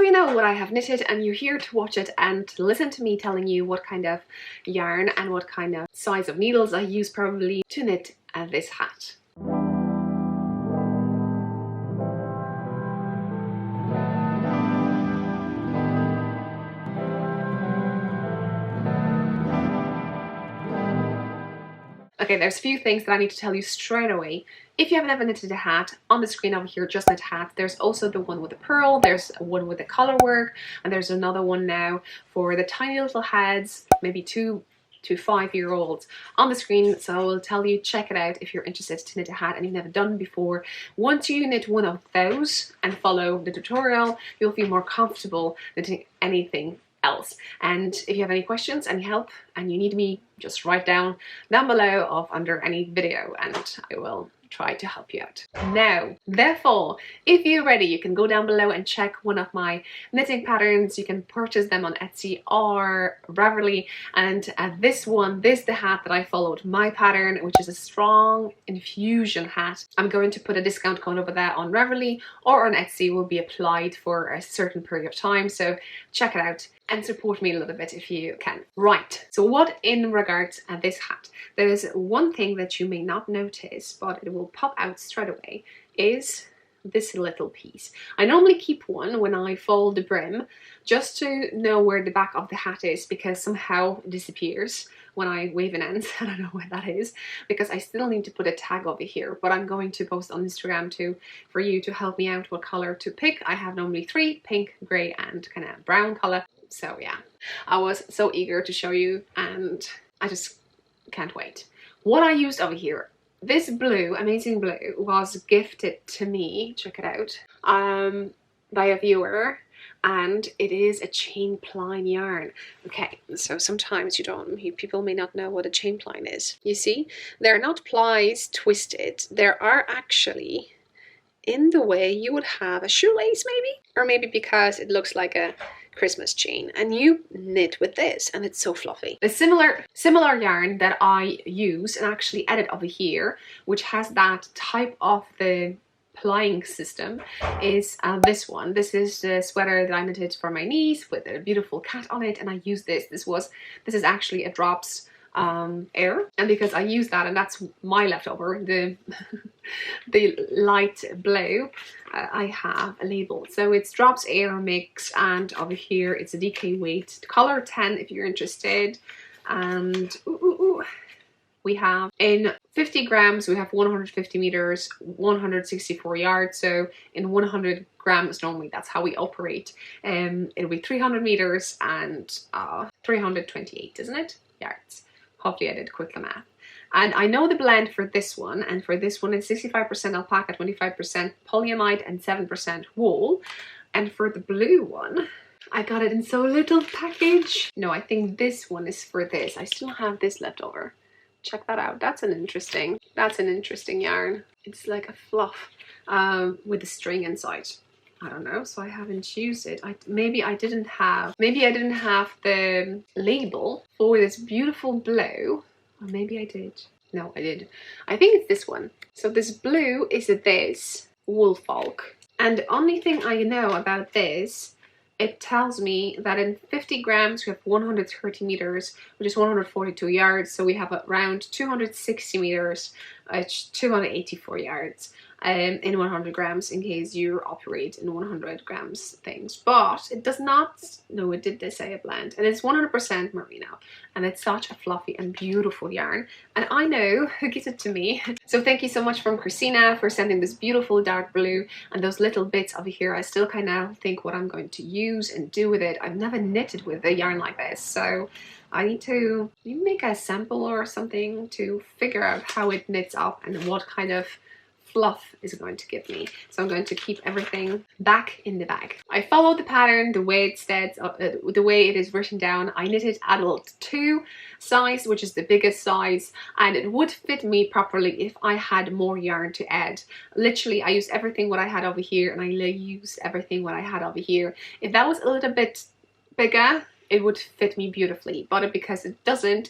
me know what I have knitted, and you're here to watch it and listen to me telling you what kind of yarn and what kind of size of needles I use probably to knit this hat. Okay, there's a few things that I need to tell you straight away. If you haven't ever knitted a hat, on the screen over here, just knit hat. There's also the one with the pearl, there's one with the color work, and there's another one now for the tiny little heads, maybe 2 to 5 year olds on the screen. So I will tell you, check it out if you're interested to knit a hat and you've never done before. Once you knit one of those and follow the tutorial, you'll feel more comfortable knitting anything else. And if you have any questions, any help, and you need me, just write down below of under any video and I will try to help you out. Now, therefore, if you're ready, you can go down below and check one of my knitting patterns. You can purchase them on Etsy or RAVELRY, and this the hat that I followed my pattern, which is a Strong Infusion hat. I'm going to put a discount code over there on RAVELRY or on Etsy, will be applied for a certain period of time, so check it out and support me a little bit if you can. Right, so what in regards to this hat? There's one thing that you may not notice, but it will pop out straight away, is this little piece. I normally keep one when I fold the brim, just to know where the back of the hat is, because somehow it disappears when I wave an end. I don't know where that is, because I still need to put a tag over here, but I'm going to post on Instagram too for you to help me out what color to pick. I have normally 3: pink, grey and kind of brown color. So yeah, I was so eager to show you and I just can't wait. What I used over here, this blue, amazing blue, was gifted to me, check it out, by a viewer, and it is a chain pline yarn. Okay, so sometimes people may not know what a chain pline is. You see, they're not plies twisted, there are actually in the way you would have a shoelace maybe, or maybe because it looks like a Christmas chain, and you knit with this and it's so fluffy. The similar yarn that I use and actually edit over here, which has that type of the plying system, is this one. This is the sweater that I knitted for my niece with a beautiful cat on it, and I use this. This is actually a drops air, and because I use that and that's my leftover, the light blue, I have a label, so it's drops air mix, and over here it's a DK weight color 10 if you're interested. And we have in 50 grams we have 150 meters, 164 yards, so in 100 grams normally that's how we operate. It'll be 300 meters and 328, isn't it, yards? Hopefully I did quick the math. And I know the blend for this one, and for this one it's 65% alpaca, 25% polyamide and 7% wool. And for the blue one, I got it in so little package. No, I think this one is for this. I still have this left over. Check that out. That's an interesting yarn. It's like a fluff with a string inside. I don't know, so I haven't used it. Maybe I didn't have the label for this beautiful blue, or maybe I did. No, I did. I think it's this one. So this blue is this woolfolk, and the only thing I know about this, it tells me that in 50 grams we have 130 meters, which is 142 yards. So we have around 260 meters, 284 yards. In 100 grams, in case you operate in 100 grams things. But it does not, no, it did say a blend, and it's 100% merino, and it's such a fluffy and beautiful yarn, and I know who gives it to me. So thank you so much from Christina for sending this beautiful dark blue, and those little bits over here I still kind of think what I'm going to use and do with it. I've never knitted with a yarn like this, so I need to make a sample or something to figure out how it knits up and what kind of fluff is going to give me. So I'm going to keep everything back in the bag. I followed the pattern the way it says, the way it is written down. I knitted adult 2 size, which is the biggest size, and it would fit me properly if I had more yarn to add. Literally, I used everything what I had over here, and I used everything what I had over here. If that was a little bit bigger, it would fit me beautifully, but because it doesn't,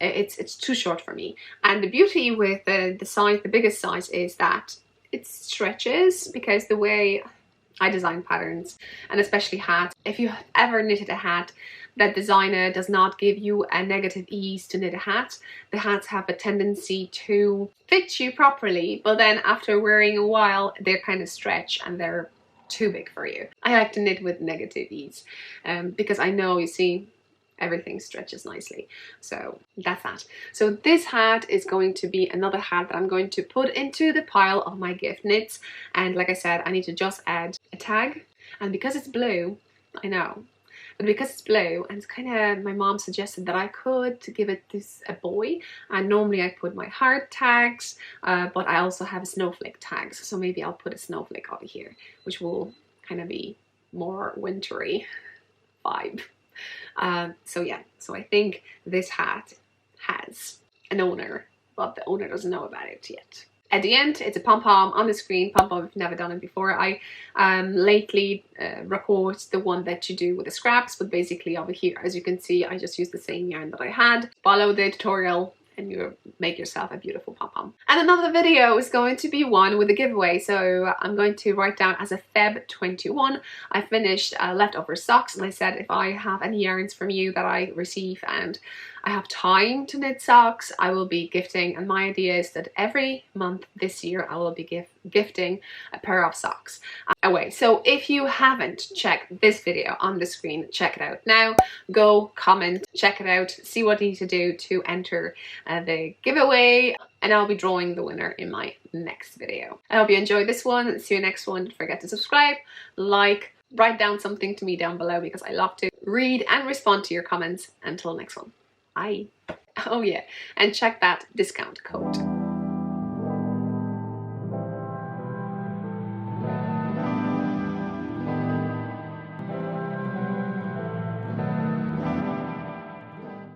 it's too short for me. And the beauty with the size, the biggest size, is that it stretches, because the way I design patterns, and especially hats. If you have ever knitted a hat, that designer does not give you a negative ease to knit a hat. The hats have a tendency to fit you properly, but then after wearing a while, they're kind of stretch and they're too big for you. I like to knit with negative ease because I know, you see, everything stretches nicely. So that's that. So this hat is going to be another hat that I'm going to put into the pile of my gift knits. And like I said, I need to just add a tag. And because it's blue, I know, but because it's blue, and it's kind of, my mom suggested that I could give it this a boy, and normally I put my heart tags, but I also have a snowflake tags, so maybe I'll put a snowflake over here, which will kind of be more wintry vibe. So yeah, so I think this hat has an owner, but the owner doesn't know about it yet. At the end, it's a pom-pom on the screen. Pom-pom, I've never done it before. I lately record the one that you do with the scraps, but basically over here, as you can see, I just used the same yarn that I had. Follow the tutorial and you make yourself a beautiful pom-pom. And another video is going to be one with a giveaway. So I'm going to write down as a Feb 21. I finished leftover socks, and I said if I have any yarns from you that I receive and I have time to knit socks, I will be gifting. And my idea is that every month this year I will be gifting a pair of socks away. So if you haven't checked this video on the screen, check it out now. Go comment, check it out, see what you need to do to enter the giveaway, and I'll be drawing the winner in my next video. I hope you enjoyed this one. See you next one. Don't forget to subscribe, like, write down something to me down below because I love to read and respond to your comments. Until next one. Bye. Oh yeah, and check that discount code.